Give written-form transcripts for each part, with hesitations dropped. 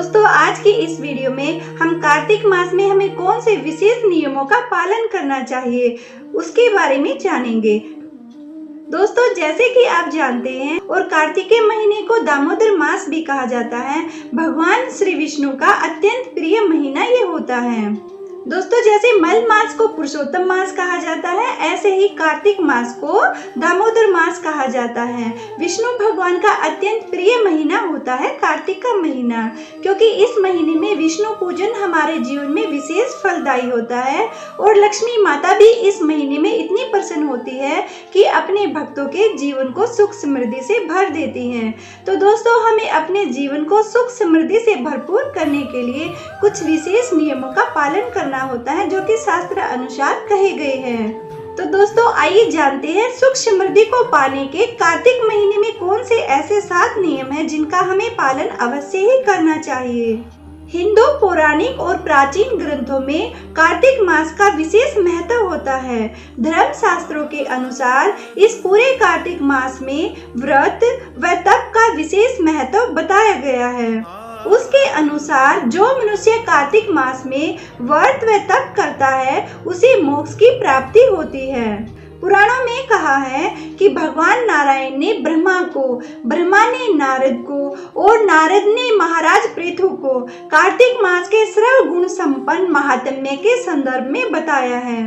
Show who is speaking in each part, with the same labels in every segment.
Speaker 1: दोस्तों आज की इस वीडियो में हम कार्तिक मास में हमें कौन से विशेष नियमों का पालन करना चाहिए उसके बारे में जानेंगे। दोस्तों जैसे कि आप जानते हैं और कार्तिक महीने को दामोदर मास भी कहा जाता है। भगवान श्री विष्णु का अत्यंत प्रिय महीना ये होता है। दोस्तों जैसे मल मास को पुरुषोत्तम मास कहा जाता है, ऐसे ही कार्तिक मास को दामोदर मास कहा जाता है। विष्णु भगवान का अत्यंत प्रिय महीना होता है कार्तिक का महीना, क्योंकि इस महीने में विष्णु पूजन हमारे जीवन में विशेष फलदायी होता है और लक्ष्मी माता भी इस महीने में इतनी प्रसन्न होती है कि अपने भक्तों के जीवन को सुख समृद्धि से भर देती हैं। तो दोस्तों हमें अपने जीवन को सुख समृद्धि से भरपूर करने के लिए कुछ विशेष नियमों का पालन करना होता है जो कि शास्त्र अनुसार कहे गए हैं। तो दोस्तों आइए जानते हैं सुख समृद्धि को पाने के कार्तिक महीने में कौन से ऐसे 7 नियम हैं जिनका हमें पालन अवश्य ही करना चाहिए। हिंदू पौराणिक और प्राचीन ग्रंथों में कार्तिक मास का विशेष महत्व होता है। धर्म शास्त्रों के अनुसार इस पूरे कार्तिक मास में व्रत व तप का विशेष महत्व बताया गया है। उसके अनुसार जो मनुष्य कार्तिक मास में व्रत व तप करता है उसे मोक्ष की प्राप्ति होती है। पुराणों में कहा है कि भगवान नारायण ने ब्रह्मा को, ब्रह्मा ने नारद को और नारद ने महाराज पृथु को कार्तिक मास के सर्व गुण संपन्न महात्म्य के संदर्भ में बताया है।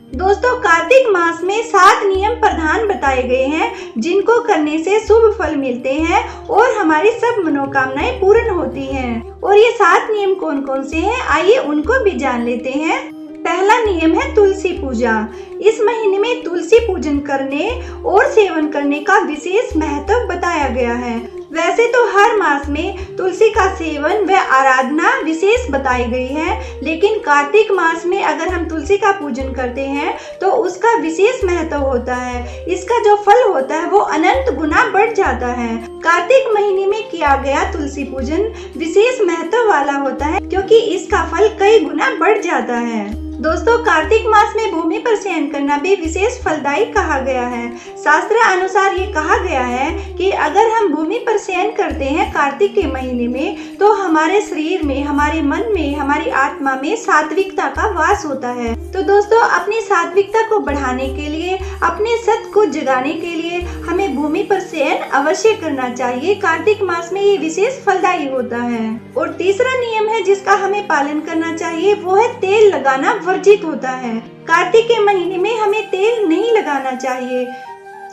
Speaker 1: दोस्तों कार्तिक मास में 7 नियम प्रधान बताए गए हैं जिनको करने से शुभ फल मिलते हैं और हमारी सब मनोकामनाएं पूर्ण होती हैं। और ये 7 नियम कौन कौन से हैं आइए उनको भी जान लेते हैं। पहला नियम है तुलसी पूजा। इस महीने में तुलसी पूजन करने और सेवन करने का विशेष महत्व बताया गया है। वैसे तो हर मास में तुलसी का सेवन व आराधना विशेष बताई गई है, लेकिन कार्तिक मास में अगर हम तुलसी का पूजन करते हैं तो उसका विशेष महत्व होता है। इसका जो फल होता है वो अनंत गुना बढ़ जाता है। कार्तिक महीने में किया गया तुलसी पूजन विशेष महत्व वाला होता है क्योंकि इसका फल कई गुना बढ़ जाता है। दोस्तों कार्तिक मास में भूमि पर शयन करना भी विशेष फलदायी कहा गया है। शास्त्र अनुसार ये कहा गया है कि अगर हम भूमि पर शयन करते हैं कार्तिक के महीने में तो हमारे शरीर में, हमारे मन में, हमारी आत्मा में सात्विकता का वास होता है। तो दोस्तों अपनी सात्विकता को बढ़ाने के लिए, अपने सत्य को जगाने के लिए हमें भूमि पर शयन अवश्य करना चाहिए। कार्तिक मास में ये विशेष फलदायी होता है। और तीसरा नियम है जिसका हमें पालन करना चाहिए वो है तेल लगाना वर्जित होता है। कार्तिक के महीने में हमें तेल नहीं लगाना चाहिए।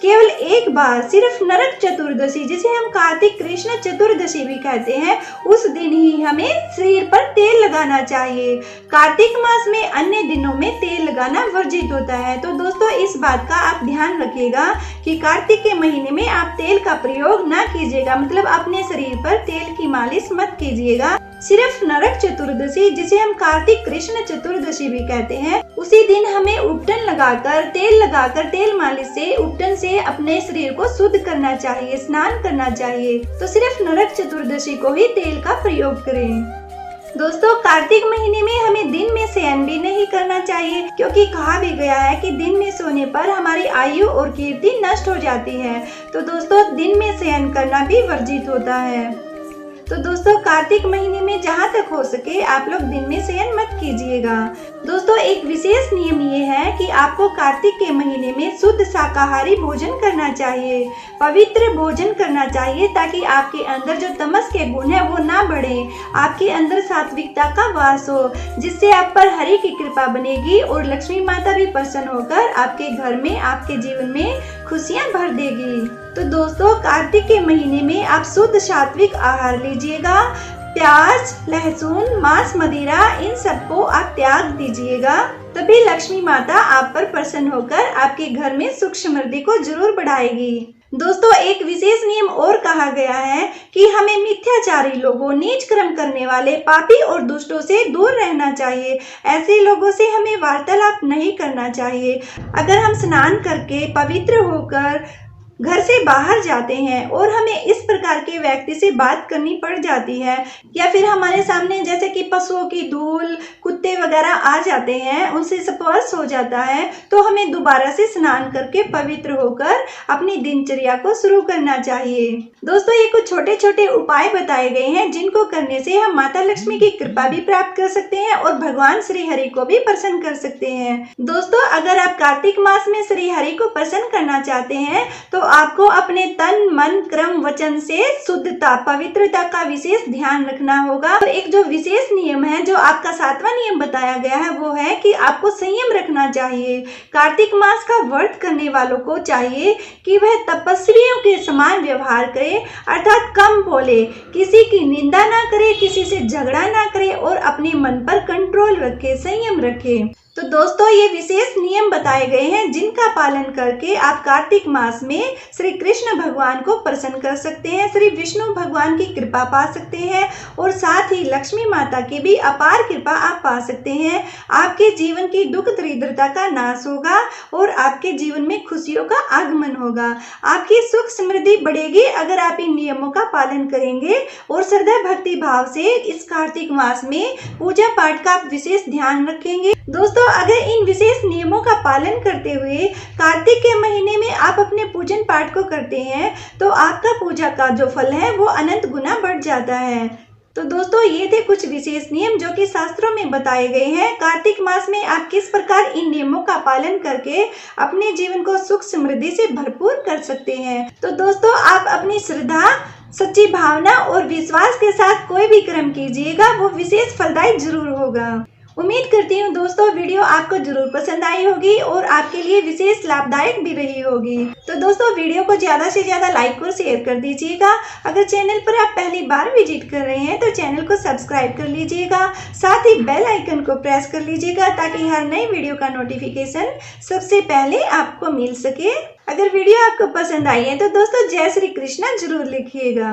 Speaker 1: केवल एक बार सिर्फ नरक चतुर्दशी, जिसे हम कार्तिक कृष्ण चतुर्दशी भी कहते हैं, उस दिन ही हमें शरीर पर तेल लगाना चाहिए। कार्तिक मास में अन्य दिनों में तेल लगाना वर्जित होता है। तो दोस्तों इस बात का आप ध्यान रखिएगा कि कार्तिक के महीने में आप तेल का प्रयोग न कीजिएगा, मतलब अपने शरीर पर तेल की मालिश मत कीजिएगा। सिर्फ नरक चतुर्दशी, जिसे हम कार्तिक कृष्ण चतुर्दशी भी कहते हैं, उसी दिन हमें उपटन लगाकर, तेल मालिश से, उपटन से अपने शरीर को शुद्ध करना चाहिए, स्नान करना चाहिए। तो सिर्फ नरक चतुर्दशी को ही तेल का प्रयोग करें। दोस्तों कार्तिक महीने में हमें दिन में शयन भी नहीं करना चाहिए, क्योंकि कहा भी गया है कि दिन में सोने पर हमारी आयु और कीर्ति नष्ट हो जाती है। तो दोस्तों दिन में शयन करना भी वर्जित होता है। तो दोस्तों कार्तिक महीने में जहाँ तक हो सके आप लोग दिन में शयन मत कीजिएगा। दोस्तों एक विशेष नियम ये है कि आपको कार्तिक के महीने में शुद्ध शाकाहारी भोजन करना चाहिए, पवित्र भोजन करना चाहिए, ताकि आपके अंदर जो तमस के गुण है वो ना बढ़े, आपके अंदर सात्विकता का वास हो, जिससे आप पर हरि की कृपा बनेगी और लक्ष्मी माता भी प्रसन्न होकर आपके घर में, आपके जीवन में खुशियाँ भर देगी। तो दोस्तों कार्तिक के महीने में आप शुद्ध सात्विक आहार लीजिएगा। प्याज, लहसुन, मांस, मदिरा, इन सबको आप त्याग दीजिएगा, तभी लक्ष्मी माता आप पर प्रसन्न होकर आपके घर में सुख समृद्धि को जरूर बढ़ाएगी। दोस्तों एक विशेष नियम और कहा गया है कि हमें मिथ्याचारी लोगों, नीच कर्म करने वाले, पापी और दुष्टों से दूर रहना चाहिए। ऐसे लोगों से हमें वार्तालाप नहीं करना चाहिए। अगर हम स्नान करके पवित्र होकर घर से बाहर जाते हैं और हमें इस प्रकार के व्यक्ति से बात करनी पड़ जाती है, या फिर हमारे सामने जैसे कि पशुओं की धूल, कुत्ते फोड़े वगैरह आ जाते हैं, उनसे स्पर्श हो जाता है, तो हमें दोबारा से स्नान करके पवित्र होकर अपनी दिनचर्या को शुरू करना चाहिए। दोस्तों, ये कुछ छोटे छोटे उपाय बताए गए हैं जिनको करने से हम माता लक्ष्मी की कृपा भी प्राप्त कर सकते हैं और भगवान श्री हरि को भी प्रसन्न कर सकते हैं। दोस्तों, अगर आप कार्तिक मास में श्री हरि को प्रसन्न करना चाहते हैं तो आपको अपने तन, मन, क्रम, वचन से शुद्धता, पवित्रता का विशेष ध्यान रखना होगा। और एक जो विशेष नियम है, जो आपका 7वां नियम बताया गया है, वो है कि आपको संयम रखना चाहिए। कार्तिक मास का व्रत करने वालों को चाहिए कि वह तपस्वियों के समान व्यवहार करे, अर्थात कम बोले, किसी की निंदा ना करे, किसी से झगड़ा ना करे और अपने मन पर कंट्रोल रखे, संयम रखे। तो दोस्तों, ये विशेष नियम बताए गए हैं जिनका पालन करके आप कार्तिक मास में श्री कृष्ण भगवान को प्रसन्न कर सकते हैं, श्री विष्णु भगवान की कृपा पा सकते हैं और साथ ही लक्ष्मी माता की भी अपार कृपा आप पा सकते हैं। आपके जीवन की दुख दरिद्रता का नाश होगा और आपके जीवन में खुशियों का आगमन होगा। आपकी सुख समृद्धि बढ़ेगी अगर आप इन नियमों का पालन करेंगे और श्रद्धा भक्ति भाव से इस कार्तिक मास में पूजा पाठ का आप विशेष ध्यान रखेंगे। दोस्तों, अगर इन विशेष नियमों का पालन करते हुए कार्तिक के महीने में आप अपने पूजन पाठ को करते हैं तो आपका पूजा का जो फल है वो अनंत गुना बढ़ जाता है। तो दोस्तों, ये थे कुछ विशेष नियम जो कि शास्त्रों में बताए गए हैं। कार्तिक मास में आप किस प्रकार इन नियमों का पालन करके अपने जीवन को सुख समृद्धि से भरपूर कर सकते हैं। तो दोस्तों, आप अपनी श्रद्धा, सच्ची भावना और विश्वास के साथ कोई भी कर्म कीजिएगा, वो विशेष फलदायी जरूर होगा। उम्मीद करती हूँ दोस्तों वीडियो आपको जरूर पसंद आई होगी और आपके लिए विशेष लाभदायक भी रही होगी। तो दोस्तों, वीडियो को ज्यादा से ज्यादा लाइक और शेयर कर दीजिएगा। अगर चैनल पर आप पहली बार विजिट कर रहे हैं तो चैनल को सब्सक्राइब कर लीजिएगा, साथ ही बेल आइकन को प्रेस कर लीजिएगा ताकि हर नई वीडियो का नोटिफिकेशन सबसे पहले आपको मिल सके। अगर वीडियो आपको पसंद आई है तो दोस्तों जय श्री कृष्णा जरूर लिखिएगा।